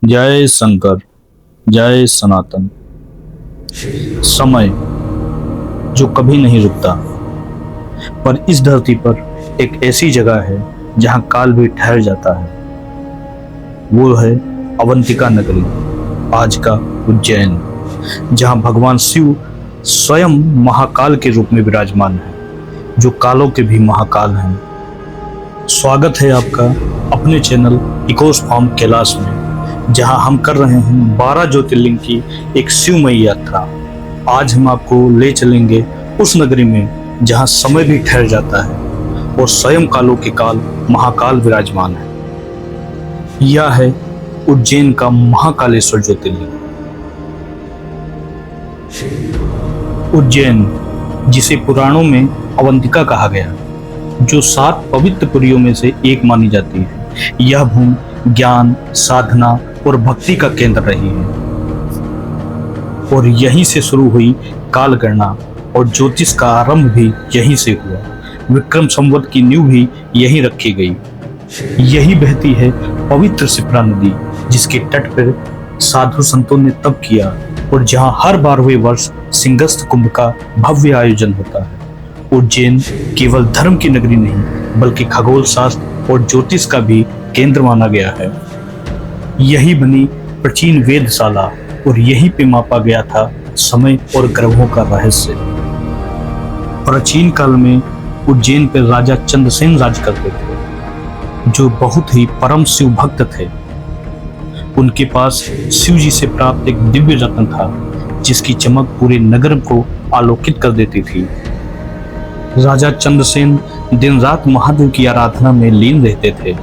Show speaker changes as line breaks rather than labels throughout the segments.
जय शंकर, जय सनातन। समय जो कभी नहीं रुकता, पर इस धरती पर एक ऐसी जगह है जहां काल भी ठहर जाता है। वो है अवंतिका नगरी, आज का उज्जैन, जहां भगवान शिव स्वयं महाकाल के रूप में विराजमान है, जो कालों के भी महाकाल हैं। स्वागत है आपका अपने चैनल इकोस फार्म कैलाश में, जहां हम कर रहे हैं 12 ज्योतिर्लिंग की एक शिवमयी यात्रा। आज हम आपको ले चलेंगे उस नगरी में जहां समय भी ठहर जाता है और स्वयं कालों के काल महाकाल विराजमान है। यह है उज्जैन का महाकालेश्वर ज्योतिर्लिंग। उज्जैन, जिसे पुराणों में अवंतिका कहा गया, जो 7 पवित्र पुरियों में से एक मानी जाती है, यह भूमि ज्ञान, साधना और भक्ति का केंद्र रही है। और यहीं से शुरू हुई काल गणना और ज्योतिष का आरंभ भी यहीं से हुआ। विक्रम संवत की नींव भी यहीं रखी गई। यही बहती है पवित्र शिप्रा नदी, जिसके तट पर साधु संतों ने तप किया और जहां हर 12वें वर्ष सिंहस्थ कुंभ का भव्य आयोजन होता है। उज्जैन केवल धर्म की नगरी नहीं, बल्कि खगोल शास्त्र और ज्योतिष का भी केंद्र माना गया है। यही बनी प्राचीन वेदशाला और यहीं पे मापा गया था समय और ग्रहों का रहस्य। प्राचीन काल में उज्जैन पर राजा चंद्रसेन राज करते थे, जो बहुत ही परम शिव भक्त थे। उनके पास शिव जी से प्राप्त एक दिव्य रत्न था, जिसकी चमक पूरे नगर को आलोकित कर देती थी। राजा चंद्रसेन दिन रात महादेव की आराधना में लीन रहते थे।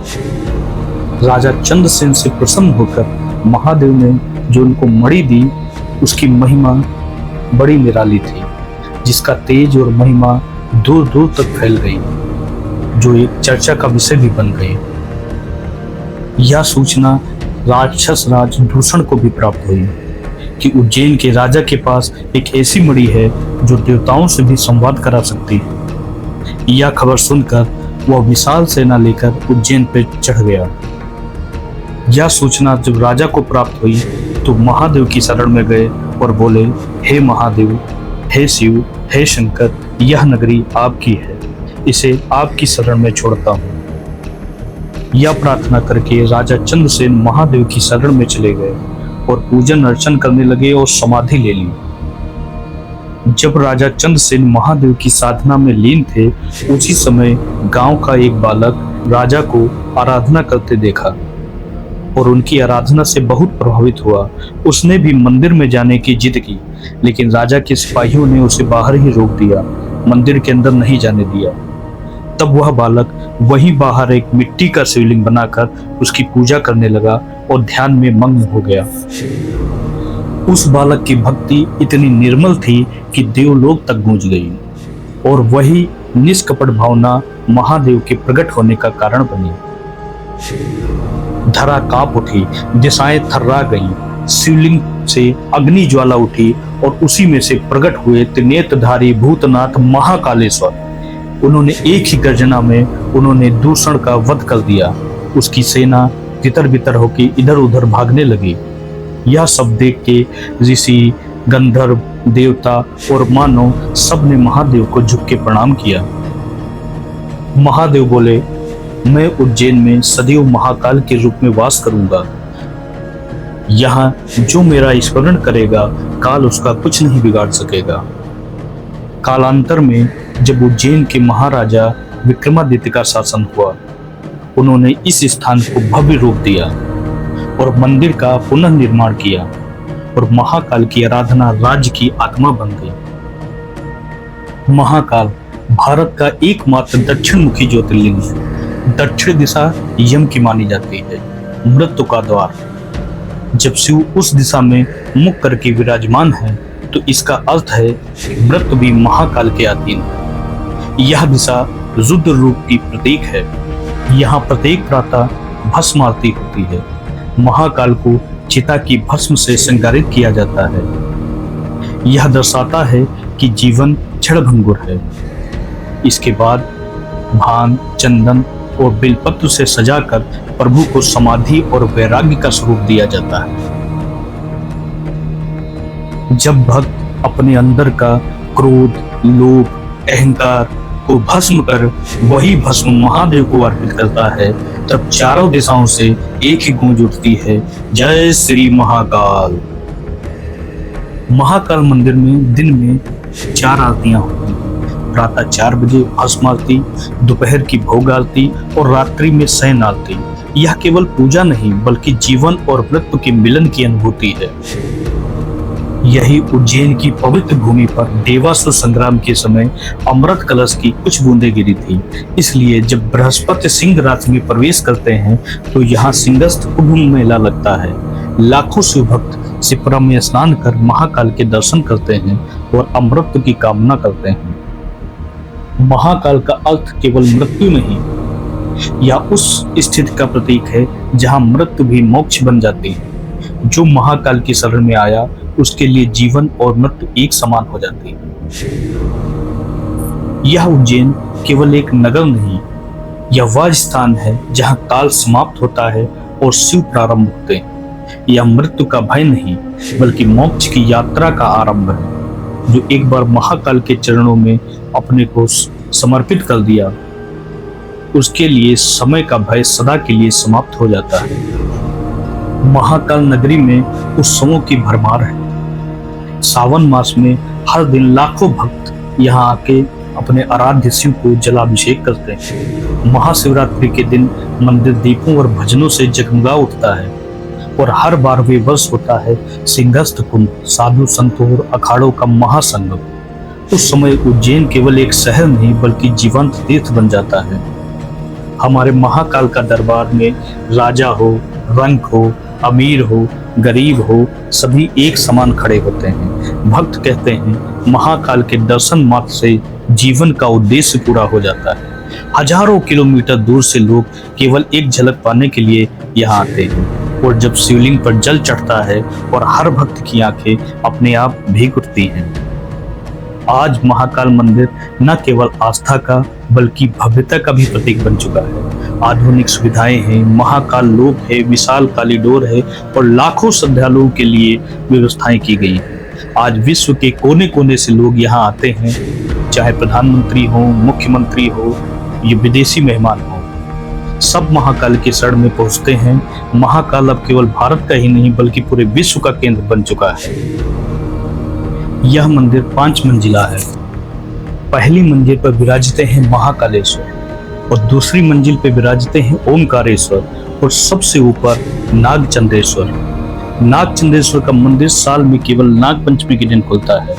राजा चंद्रसेन से प्रसन्न होकर महादेव ने जो उनको मणि दी, उसकी महिमा बड़ी निराली थी, जिसका तेज और महिमा दूर दूर तक फैल गई, जो एक चर्चा का विषय भी बन गई। यह सूचना राक्षस राज दूषण को भी प्राप्त हुई कि उज्जैन के राजा के पास एक ऐसी मणि है जो देवताओं से भी संवाद करा सकती है। यह खबर सुनकर वह विशाल सेना लेकर उज्जैन पर चढ़ गया। यह सूचना जब राजा को प्राप्त हुई तो महादेव की शरण में गए और बोले, हे महादेव, हे शिव, हे शंकर, यह नगरी आपकी है, इसे आपकी शरण में छोड़ता हूँ। यह प्रार्थना करके राजा चंद्रसेन महादेव की शरण में चले गए और पूजन अर्चन करने लगे और समाधि ले ली। जब राजा चंद्रसेन महादेव की साधना में लीन थे, उसी समय गांव का एक बालक राजा को आराधना करते देखा और उनकी आराधना से बहुत प्रभावित हुआ। उसने भी मंदिर में जाने की जिद की, लेकिन राजा के सिपाहियों ने उसे बाहर ही रोक दिया, मंदिर के अंदर नहीं जाने दिया। तब वह बालक वहीं बाहर एक मिट्टी का शिवलिंग बनाकर उसकी पूजा करने लगा और ध्यान में मग्न हो गया। उस बालक की भक्ति इतनी निर्मल थी कि देवलोक तक गूंज गई और वही निष्कपट भावना महादेव के प्रकट होने का कारण बनी। धरा कांप उठी, दिशाएं थर्रा गईं, शिवलिंग से अग्नि ज्वाला उठी और उसी में से प्रकट हुए त्रिनेत्रधारी भूतनाथ महाकालेश्वर। उन्होंने एक ही गर्जना में उन्होंने दूषण का वध कर दिया। उसकी सेना तितर बितर होकर इधर उधर भागने लगी। यह सब देख के ऋषि, गंधर्व, देवता और मानव सब ने महादेव को झुक के प्रणाम किया। महादेव बोले, मैं उज्जैन में सदैव महाकाल के रूप में वास करूंगा। यहाँ जो मेरा स्मरण करेगा, काल उसका कुछ नहीं बिगाड़ सकेगा। कालांतर में जब उज्जैन के महाराजा विक्रमादित्य का शासन हुआ, उन्होंने इस स्थान को भव्य रूप दिया और मंदिर का पुनर्निर्माण किया और महाकाल की आराधना राज्य की आत्मा बन गई। महाकाल भारत का एकमात्र दक्षिण मुखी ज्योतिर्लिंग है। दक्षिण दिशा यम की मानी जाती है, मृत्यु का द्वार। जब शिव उस दिशा में मुख करके विराजमान है, तो इसका अर्थ है कि मृत्यु भी महाकाल के अधीन है। यह दिशा रुद्र रूप की प्रतीक है। यहाँ प्रत्येक प्रातः भस्म आरती होती है। महाकाल को चिता की भस्म से श्रृंगारित किया जाता है। यह दर्शाता है कि जीवन क्षणभंगुर है। इसके बाद भांग, चंदन और बेलपत्र से सजाकर प्रभु को समाधि और वैराग्य का स्वरूप दिया जाता है। जब भक्त अपने अंदर का क्रोध, लोभ, अहंकार को भस्म कर वही भस्म महादेव को अर्पित करता है, तब चारों दिशाओं से एक ही गूंज उठती है, जय श्री महाकाल। महाकाल मंदिर में दिन में 4 आरतियां होती हैं। प्रातः 4 बजे भस्म आरती, दोपहर की भोग आरती और रात्रि में शयन आरती। यह केवल पूजा नहीं बल्कि जीवन और मृत्यु के मिलन की अनुभूति है। यही उज्जैन की पवित्र भूमि पर देवासुर संग्राम के समय अमृत कलश की कुछ बूंदें गिरी थी। इसलिए जब बृहस्पति सिंह राशि में प्रवेश करते हैं तो यहाँ सिंहस्थ कुंभ मेला लगता है। लाखों शिव भक्त शिप्रा में स्नान कर महाकाल के दर्शन करते हैं और अमृत की कामना करते हैं। महाकाल का अर्थ केवल मृत्यु नहीं, यह उस स्थिति का प्रतीक है जहां मृत्यु भी मोक्ष बन जाती है। जो महाकाल की शरण में आया उसके लिए जीवन और मृत्यु एक समान हो जाती है। यह उज्जैन केवल एक नगर नहीं, यह वह स्थान है जहां काल समाप्त होता है और शिव प्रारंभ होते हैं। यह मृत्यु का भय नहीं बल्कि मोक्ष की यात्रा का आरंभ है। जो एक बार महाकाल के चरणों में अपने को समर्पित कर दिया, उसके लिए समय का भय सदा के लिए समाप्त हो जाता है। महाकाल नगरी में उत्सवों की भरमार है। सावन मास में हर दिन लाखों भक्त यहाँ आके अपने आराध्य शिव को जलाभिषेक करते हैं। महाशिवरात्रि के दिन मंदिर दीपों और भजनों से जगमगा उठता है और हर 12वें वर्ष होता है सिंहस्थ कुंभ, साधु संतों और अखाड़ों का महासंगम। उस समय उज्जैन केवल एक शहर नहीं बल्कि जीवंत तीर्थ बन जाता है। हमारे महाकाल का दरबार में राजा हो, रंक हो, अमीर हो, गरीब हो, सभी एक समान खड़े होते हैं। भक्त कहते हैं महाकाल के दर्शन मात्र से जीवन का उद्देश्य पूरा हो जाता है। हजारों किलोमीटर दूर से लोग केवल एक झलक पाने के लिए यहाँ आते हैं और जब शिवलिंग पर जल चढ़ता है और हर भक्त की आंखें अपने आप भीग उठती हैं। आज महाकाल मंदिर न केवल आस्था का बल्कि भव्यता का भी प्रतीक बन चुका है। आधुनिक सुविधाएं हैं, महाकाल लोक है, विशाल कॉरिडोर है और लाखों श्रद्धालुओं के लिए व्यवस्थाएं की गई हैं। आज विश्व के कोने कोने से लोग यहाँ आते हैं, चाहे प्रधानमंत्री हो, मुख्यमंत्री हो या विदेशी मेहमान हो, सब महाकाल के शरण में पहुंचते हैं। महाकाल अब केवल भारत का ही नहीं बल्कि पूरे विश्व का केंद्र बन चुका है। यह मंदिर 5 मंजिला है। पहली मंजिल पर विराजते हैं महाकालेश्वर और दूसरी मंजिल पर विराजते हैं ओमकारेश्वर और सबसे ऊपर नागचंद्रेश्वर। नागचंद्रेश्वर का मंदिर साल में केवल नाग पंचमी के दिन खुलता है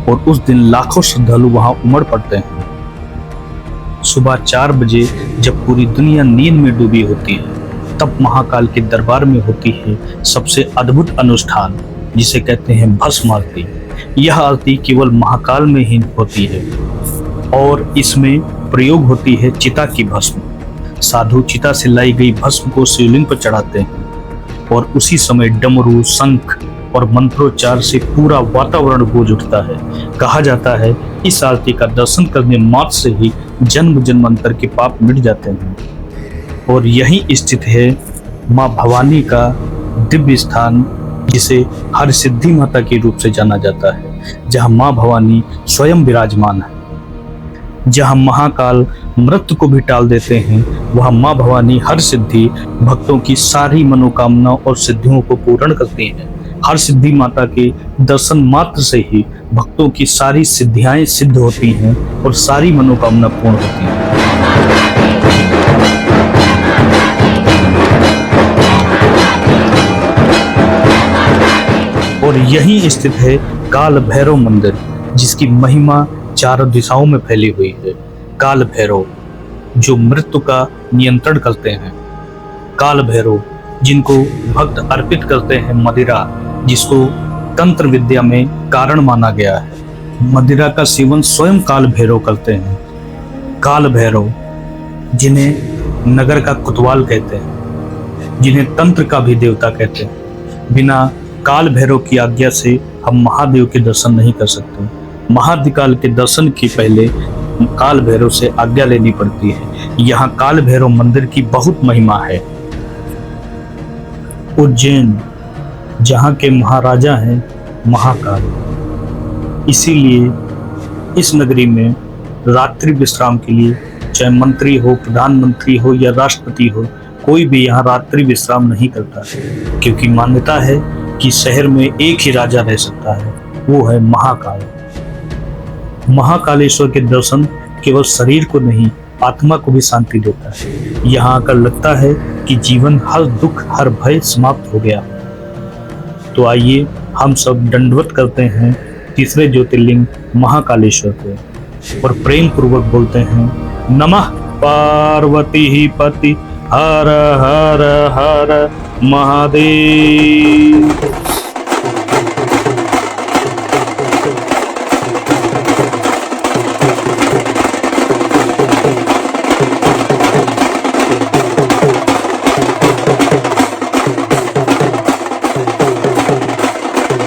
और उस दिन लाखों श्रद्धालु वहां उमड़ पड़ते हैं। सुबह 4 बजे जब पूरी दुनिया नींद में डूबी होती है, तब महाकाल के दरबार में होती है सबसे अद्भुत अनुष्ठान, जिसे कहते हैं भस्म आरती। यह आरती केवल महाकाल में ही होती है और इसमें प्रयोग होती है चिता की भस्म। साधु चिता से लाई गई भस्म को शिवलिंग पर चढ़ाते हैं और उसी समय डमरू, शंख और मंत्रोच्चार से पूरा वातावरण गूंज उठता है। कहा जाता है इस आरती का दर्शन करने मात्र से ही जन्म जन्मांतर के पाप मिट जाते हैं। और यही स्थित है माँ भवानी का दिव्य स्थान, जिसे हर सिद्धि माता के रूप से जाना जाता है, जहां माँ भवानी स्वयं विराजमान है। जहां महाकाल मृत्यु को भी टाल देते हैं, वहां माँ भवानी हर सिद्धि भक्तों की सारी मनोकामना और सिद्धियों को पूर्ण करती हैं। हर सिद्धि माता के दर्शन मात्र से ही भक्तों की सारी सिद्धियां सिद्ध होती हैं और सारी मनोकामना पूर्ण होती हैं। और यहीं स्थित है काल भैरव मंदिर, जिसकी महिमा चारों दिशाओं में फैली हुई है। काल भैरव जो मृत्यु का नियंत्रण करते हैं, काल भैरव जिनको भक्त अर्पित करते हैं मदिरा, जिसको तंत्र विद्या में कारण माना गया है। मदिरा का सेवन स्वयं काल भैरव करते हैं। काल भैरव जिन्हें नगर का कोतवाल कहते हैं, जिन्हें तंत्र का भी देवता कहते हैं। बिना काल भैरव की आज्ञा से हम महादेव के दर्शन नहीं कर सकते। महाकाल के दर्शन के पहले काल भैरव से आज्ञा लेनी पड़ती है। यहाँ काल भैरव मंदिर की बहुत महिमा है। उज्जैन जहाँ के महाराजा हैं महाकाल, इसीलिए इस नगरी में रात्रि विश्राम के लिए चाहे मंत्री हो, प्रधानमंत्री हो या राष्ट्रपति हो, कोई भी यहाँ रात्रि विश्राम नहीं करता, क्योंकि मान्यता है कि शहर में एक ही राजा रह सकता है, वो है महाकाल। महाकालेश्वर के दर्शन केवल शरीर को नहीं, आत्मा को भी शांति देता है। यहाँ आकर लगता है कि जीवन, हर दुख, हर भय समाप्त हो गया। तो आइए हम सब दंडवत करते हैं तीसरे ज्योतिर्लिंग महाकालेश्वर को और प्रेम पूर्वक बोलते हैं नमः पार्वती पति हर हर हर महादेव।